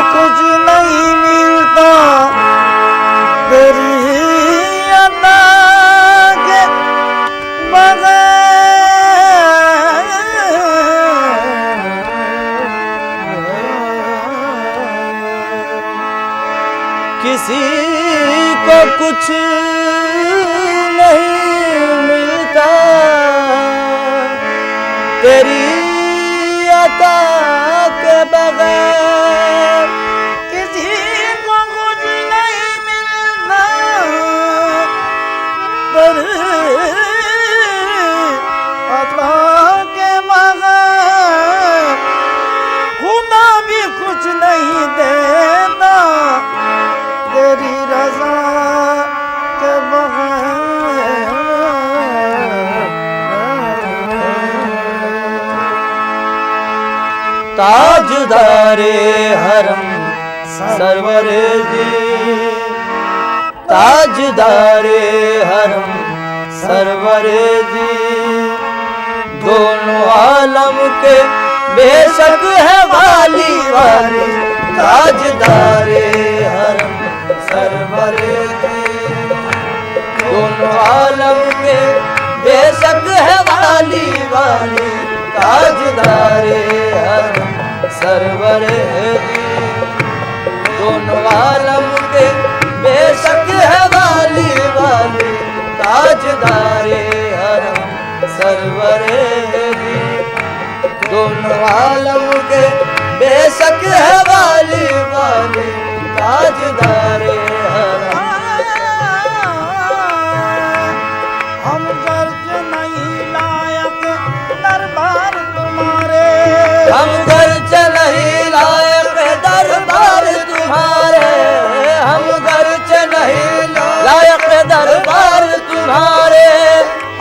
कुछ नहीं मिलता तेरी अता के बगैर। किसी को कुछ नहीं मिलता तेरी अता के बगैर। किसी को कुछ नहीं मिलता तेरी अता के बगैर। खुदा भी कुछ नहीं देता तेरी रज़ा के बगैर। ताजदारे हरम सरवरे जी, ताजदारे हरम सरवरे जी। दोनों आलम के बेशक है वाली वाली ताजदारे हरम सरवरे जी। दोनों आलम के बेशक है वाली वाली ताजदारे हरम सरवरे जी। दोनों आलम के बेशक है वाली वाली ताजदारे हरम सरवरे जी। दोनों आलम के बेशक है वाली वाली ताजदारे हरम। हम गर्ज नहीं लायक दरबार तुम्हारे, हम गर्ज नहीं लायक दरबार तुम्हारे। हम गर्ज नहीं लायक दरबार तुम्हारे।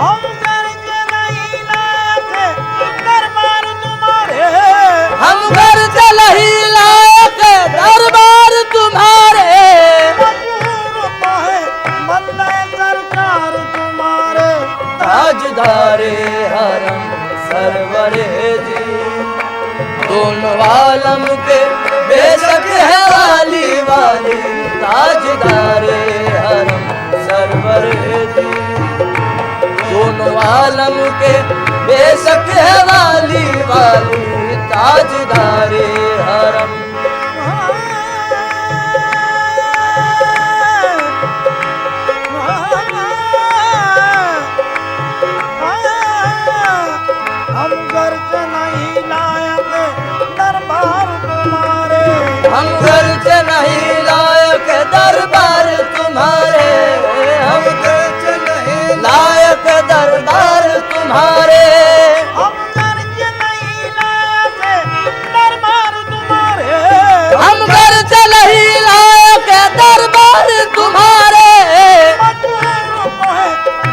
हम गर्ज नहीं लायक दरबार तुम्हारे। हम गर्ज नहीं लायक दरबार तुम्हारे। मजबूर तो है बंदे सरकार तुम्हारे ताजदारे हरम सरवरे जी। दोनों आलम के बेशक है वाली वाली ताजदारे हरम सरवरे जी। दोनों आलम के बेशक है वाली वाली ताजदारे हरम। हम गर्ज नहीं लायक दरबार तुम्हारे। हम गर्ज नहीं लायक दरबार तुम्हारे। हम गर्ज नहीं लायक दरबार तुम्हारे। हम गर्ज नहीं लायक दरबार तुम्हारे। हम गर्ज नहीं लायक दरबार तुम्हारे। मजबूर तो है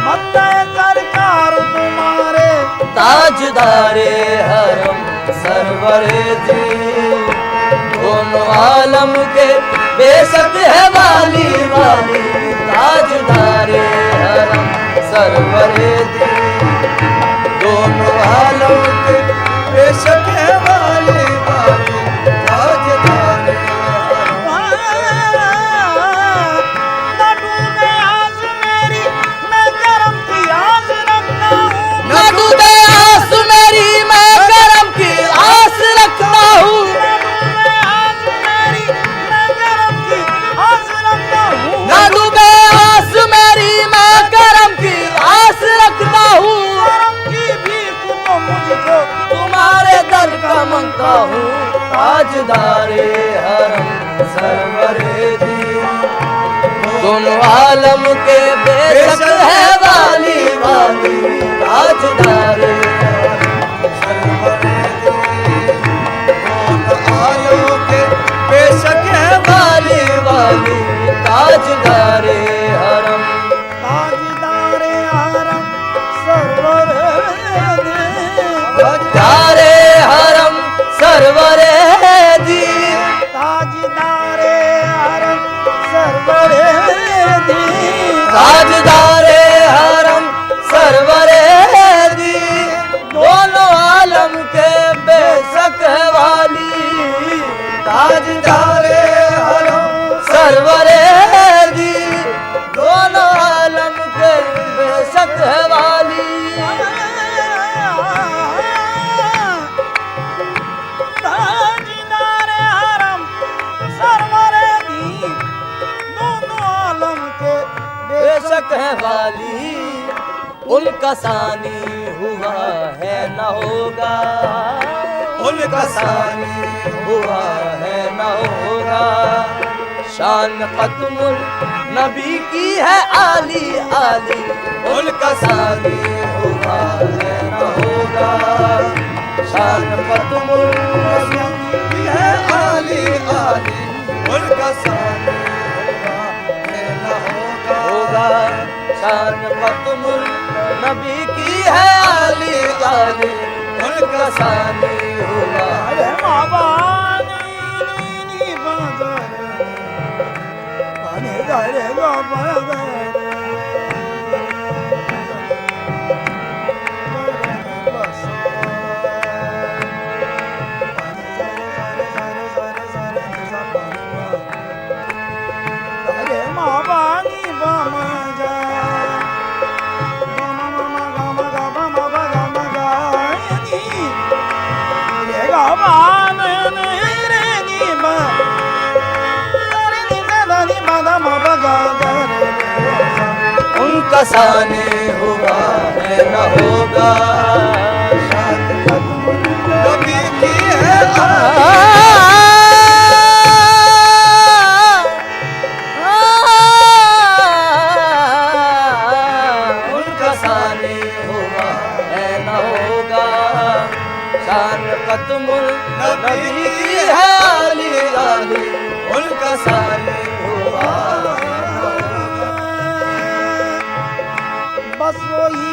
बंदे सरकार तुम्हारे ताजदारे हरम सरवरे जी। दोनों आलम के बेशक है वाली वाली ताजदारे हरम सरवरे जी। दोनों आलम के बेशक है वाली वाली ताजदारे हरम। न डूबे आस मेरी मैं करम की आस रखता हूँ। न डूबे आस मेरी मैं करम की आस रखता हूँ। न डूबे आस मेरी मैं करम की आस रखता हूँ। करम की भीख तो मुझको तुम्हारे दर का मांगता हूँ ताजदारे हरम सरवरे जी। दोनों आलम के बेशक है वाली वाली ताजदारे हरम सरवरे जी। दोनों आलम के बेशक है वाली वाली ताजदारे हरम ताजदारे हरम सरवरे जी। ताजदारे हरम सरवरे जी। ताजदारे हरम सरवरे जी। ताजदारे हरम सरवरे जी। दोनों आलम के वाली, उनका सानी हुआ है न होगा, उनका सानी हुआ है न होगा। शान खत्मुल नबी की है आली आली, उनका सानी हुआ है न होगा। शान खत्मुल नबी की है आली आली, उनका सानी हुआ है न होगा। शान खत्मुल नबी की है आली आली, उनका सानी हुआ है बाबा। उनका सानी हुआ है न होगा। शान खत्मुल नबी की है उनका सानी हुआ है न होगा। शान खत्मुल नबी की है आली आली, उनका सानी हुआ। बस वही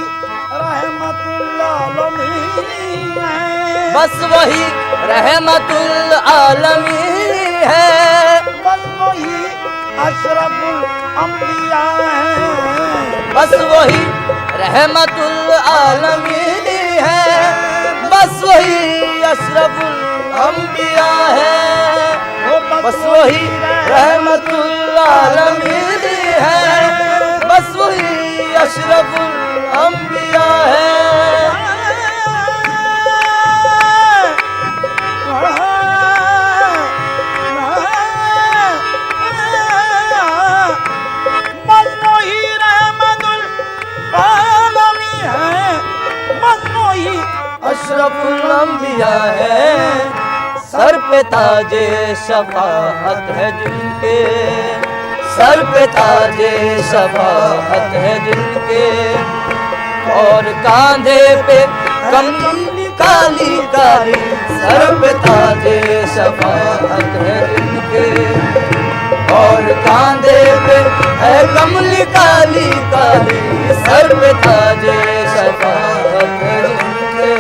रहमतुल आलमीन है, बस वही रहमतुल आलमीन है। बस वही अशरफुल अंबिया है, बस वही रहमतुल आलमीन है। बस वही अशरफुल अंबिया है, बस वही रहमतुल आलमीन है। बस वही अशरफुल अंबिया है। मजनूई रहमतुल आलमीन है, मजनूई अशरफुल अंबिया है। सर पे ताजे शफाअत है जिनके, सर पे ताजे शफाअत है जिनके। और कांधे पे कमली काली काली, सर पे ताजे शफाअत है जिनके। और कांधे पे है कमली काली काली, सर पे ताजे शफाअत है जिनके।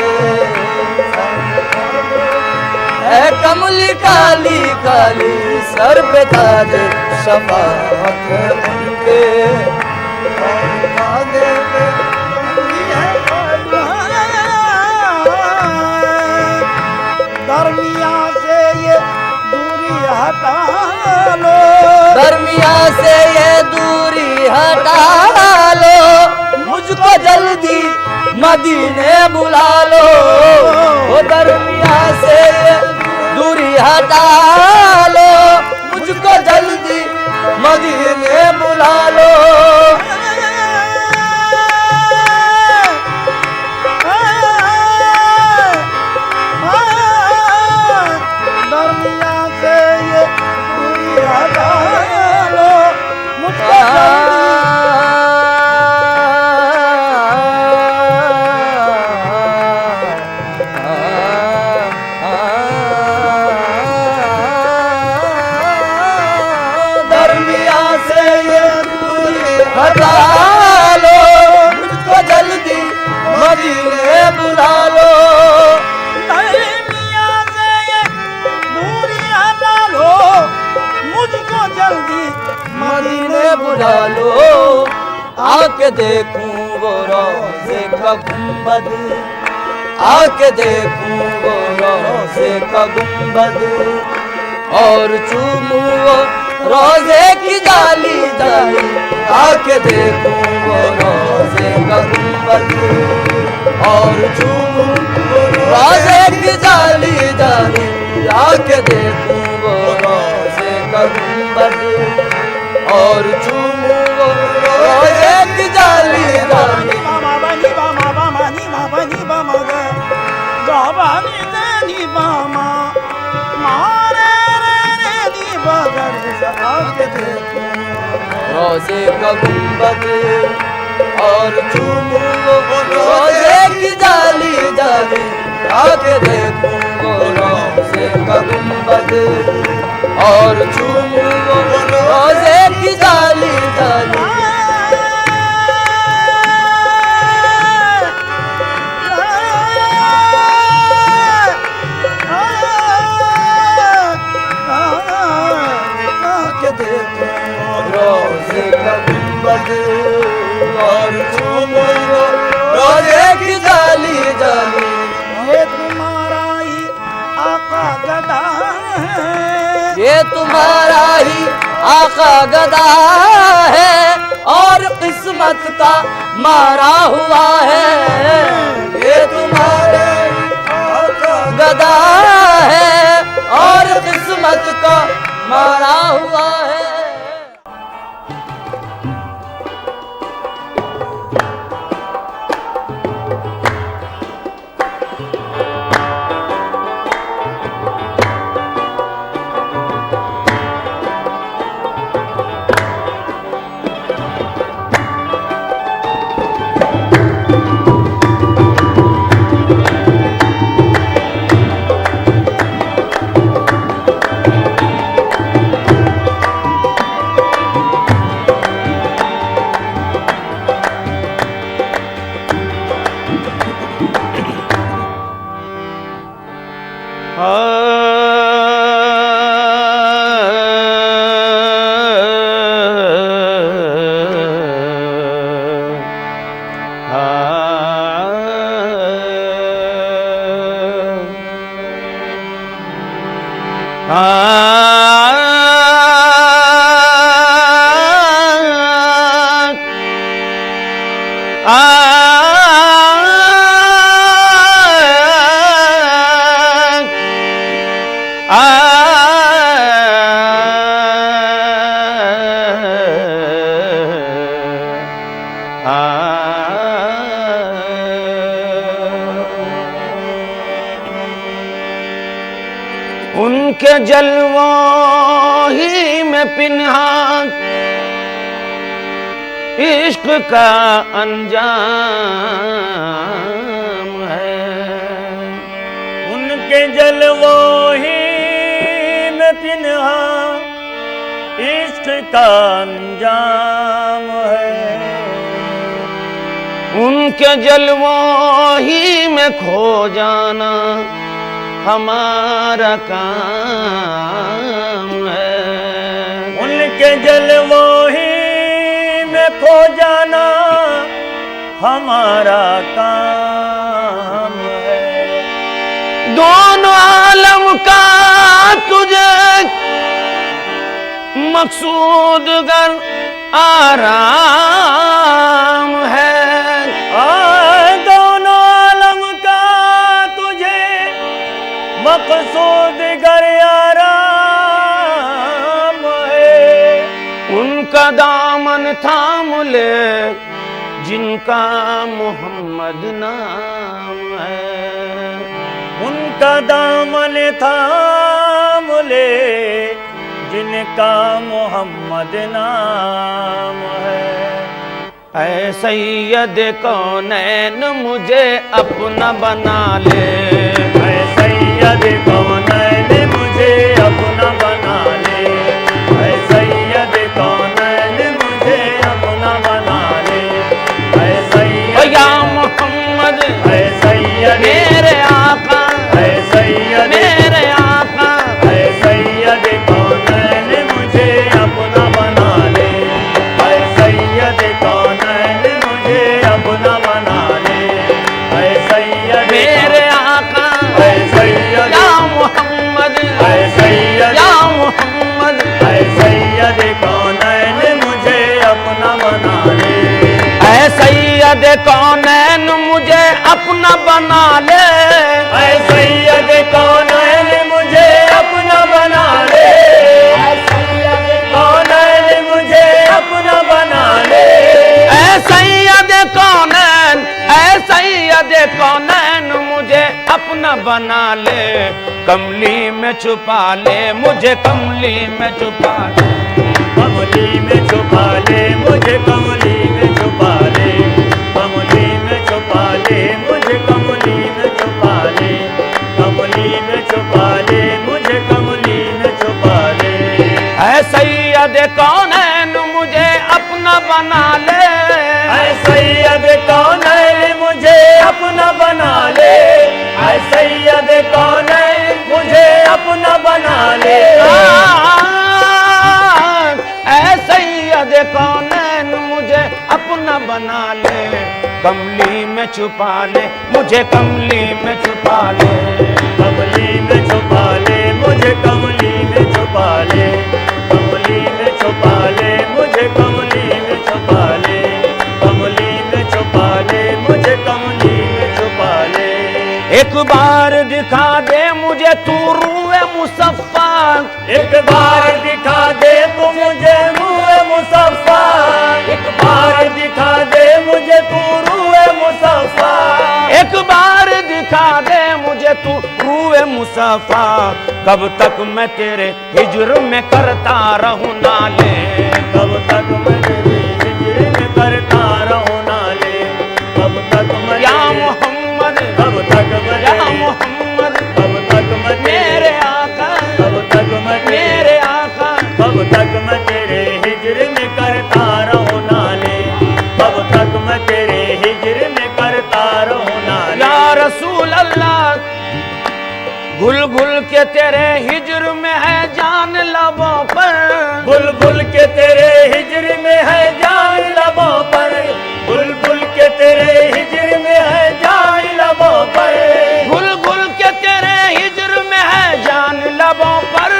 है कमली काली काली, सर पे ताजे शफाअत है उनके। दरमिया से ये दूरी हटा लो, दरमिया से ये दूरी हटा लो। मुझको जल्दी मदीने बुला लो, वो दरमिया से ये दूरी हटा लो। मुझको जल्दी मदीने बुला लो। दरमिया से ये दूरी हटा लो, मुझको हटा लो। मुझको जल्दी मदीने बुला लो। दरमिया से ये दूरी हटा लो, मुझको जल्दी मदीने बुला लो। आके देखूं वो रोज़े का गुंबद, आके देखूं वो रोज़े का गुंबद। और चूमूं वो रोज़े की जाली जाली, आके देखूं वो रोज़े का गुंबद। और चूमूं रोज़े की जाली जाली, आके देखूं वो रोज़े का गुंबद। और चूमूं वो रोज़े की आके देखूं रोज़े का गुंबद और चूमूं रोज़े की जाली जाली आके देखूं रोज़े का गुंबद और चूमूं रोज़े की जाली जाली रोज़े का गुंबद और चूमूं रोज़े की जाली जाली ये तुम्हारा ही आका गदा है ये तुम्हारा ही आका गदा है और किस्मत का मारा हुआ है ये तुम्हारा ही आका गदा है और किस्मत का मारा हुआ है उनके जलवों ही में पिन्हा इश्क का अंजाम है उनके जलवों ही में पिन्हा इश्क का अंजाम है उनके जलवों ही में खो जाना हमारा काम है उनके जलवों ही में खो जाना हमारा काम है दोनों आलम का तुझे मकसूद गर आराम है दोनों आलम का तुझे मकसूद गर आराम है उनका दामन थाम ले जिनका मोहम्मद नाम है उनका दामन थाम ले जिनका मोहम्मद नाम है ऐ सैयद कौनैन मुझे अपना बना ले ऐ सैयद कौनैन मुझे अपना बना ले ऐ सैयद कौनैन मुझे अपना बना ले ऐ सैयद या मोहम्मद ऐ सैयद मेरे आका ऐ सैयद मेरे आका ऐ सैयद कौनैन मुझे अपना बना ले ऐ सैयद कौनैन मुझे अपना बना ले ऐ सैयद मेरे आका ऐ सैयद या मोहम्मद ऐ सैयद या मोहम्मद ऐ सैयद कौनैन मुझे अपना बना ले ऐ सैयद कौनैन मुझे अपना बना ले ऐ सैयद कौनैन मुझे अपना बना ले ऐ सैयद कौनैन मुझे अपना बना ले ऐ सैयद कौनैन मुझे अपना बना ले कमली में छुपा ले मुझे, कमली में छुपा ले, कमली में छुपा ले मुझे, कमली में छुपा ले, कमली में छुपा ले मुझे, कमली में छुपा ले, कमली में छुपा ले मुझे, कमली में छुपा ले। ऐ सैयद कौनैन मुझे अपना बना ले, ऐ सैयद कौनैन मुझे अपना बना ले, ऐ सैयद कौनैन मुझे अपना बना ले। ऐ सैयद कौनैन मुझे अपना बना ले, कमली में छुपा ले मुझे, कमली में छुपा ले, कमली में छुपा ले मुझे, कमली में छुपा ले, कमली में छुपा ले मुझे, कमली में छुपा ले, कमली में छुपा ले मुझे, कमली में छुपा ले। एक बार दिखा दे मुझे तू रूए मुसफ्फा, एक बार दिखा दे तू मुझे रूए मुसफ्फा, एक बार दिखा दे मुझे तू रूए मुसफ्फा, एक बार दिखा दे मुझे तू रूए मुसफ्फा, कब तक मैं तेरे हिज्र में करता रहूं नाले, कब तक मैं तेरे हिज्र में करता रहूं नाले, कब तक मैं या मोहम्मद, कब तक मैं या मोहम्मद, कब तक मैं मेरे आका, कब तक मैं मेरे आका, कब तक मैं तेरे हिज्र में करता रहूं नाले, कब तक मैं तेरे हिज्र में करता रहूं नाले। या रसूल अल्लाह घुल घुल के तेरे हिज्र में है जान लबों पर, घुल घुल के तेरे हिज्र में है जान लबों पर, घुल घुल के तेरे हिज्र में है जान लबों पर, घुल घुल के तेरे हिज्र में है जान लबों पर,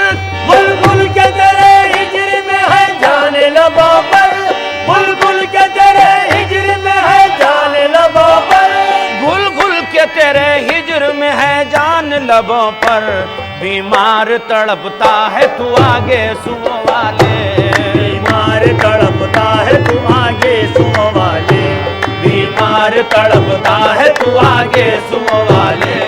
घुल घुल के तेरे हिज्र में है जान लबों पर, घुल घुल के तेरे हिज्र में है जान लबों पर, घुल घुल के तेरे हिज्र में है जान लबों पर, बीमार तड़पता है तू आगे सुनो वाले, बीमार तड़पता है तू आगे सुनो वाले, बीमार तड़पता है तू आगे सुनो वाले,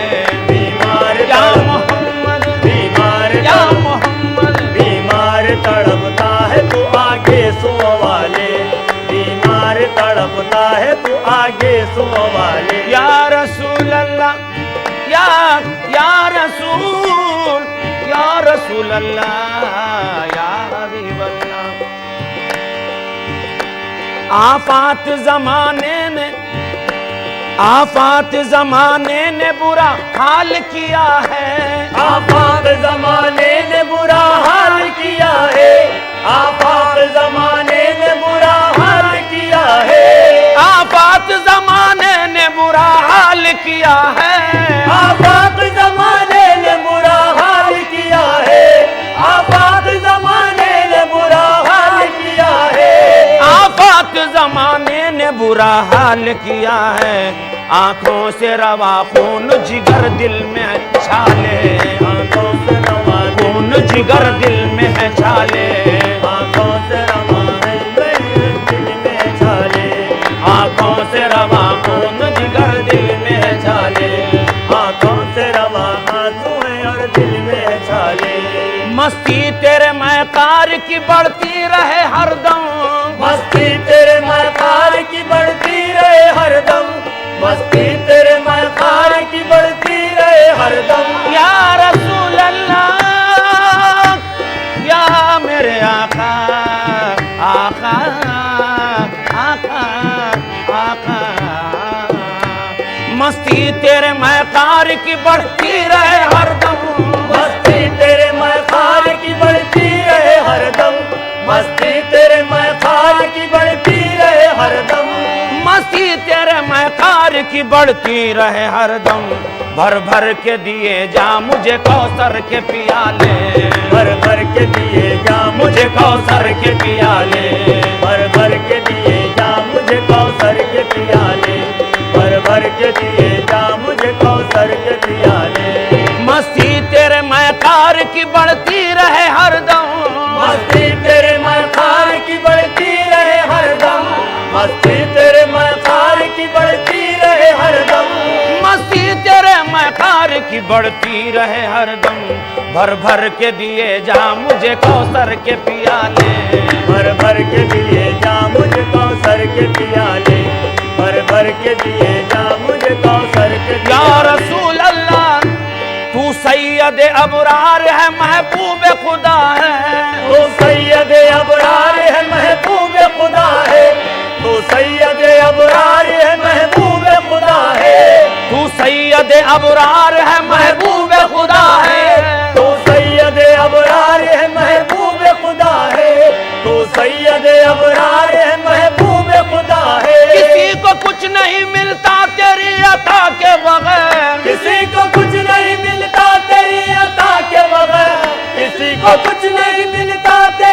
बीमार या मोहम्मद, बीमार या मोहम्मद, बीमार तड़पता है तू आगे सुनो वाले, बीमार तड़पता है तू आगे सुनो वाले। या रसूल अल्लाह, या रसूल, या रसूल अल्लाह, या हबीब अल्लाह, आफात जमाने ने, आफात जमाने ने बुरा हाल किया है, आफात जमाने ने बुरा हाल किया है, आफात जमाने ने बुरा हाल किया है, आफात जमाने ने बुरा हाल किया है, आफात जमाने ने बुरा हाल किया है, आफात जमाने ने बुरा हाल किया है, आफात जमाने ने बुरा हाल किया है, आंखों से रवा खून जिगर दिल में है छाले, आंखों से रवा खून जिगर दिल में है छाले, आंखों से रवा है दिल में छाले, आंखों से रवा खून जिगर दिल में है छाले, आंखों से रवा आंसू है और दिल में छाले। मस्ती तेरे मैकार की बढ़ती रहे हरदम, मस्ती तेरे मैकार की बढ़ती रहे हरदम, मस्ती तेरे मैकार की बढ़ती रहे हरदम। या रसूल अल्लाह, या मेरे आका, आका, आका, आका, मस्ती तेरे मैकार की बढ़ती रहे हरदम, मस्ती तेरे मैकार की बढ़ती रहे हरदम, मस्ती तेरे मैकार की बढ़ती रहे हरदम, मस्ती तेरे मैकार की बढ़ती रहे हरदम, भर भर के दिए जा मुझे कौसर के पियाले, भर भर के दिए जा मुझे कौसर के पियाले, भर भर के दिए जा मुझे कौसर के पियाले, भर भर के दिए जा मुझे कौसर के पियाले। मस्ती तेरे मैकार की बढ़ती रहे हरदम, मस्ती तेरे मैकार की बढ़ती रहे हरदम, मस्ती तेरे मैकार की बढ़ती रहे हरदम, मस्ती तेरे मैकार की बढ़ती रहे हरदम, भर भर के दिए जा मुझे कौसर के पियाले, भर भर के दिए जा मुझे कौसर के पियाले, भर भर के दिए जा मुझे कौसर के या पियाले। रसूल अल्लाह तू सैयद अबरार है महबूब खुदा है, तू सैयद अबरार है महबूब खुदा है, तू सैयद अबरार है महबूब खुदा है, तू सैयद अबरार है महबूब खुदा है, तू सैयद अबरार है महबूब खुदा है, तू सैयद अबरार है महबूब खुदा है। किसी को कुछ नहीं मिलता तेरी अता के बगैर, किसी को कुछ नहीं मिलता तेरी अता के बगैर, किसी को कुछ नहीं मिलता तेरी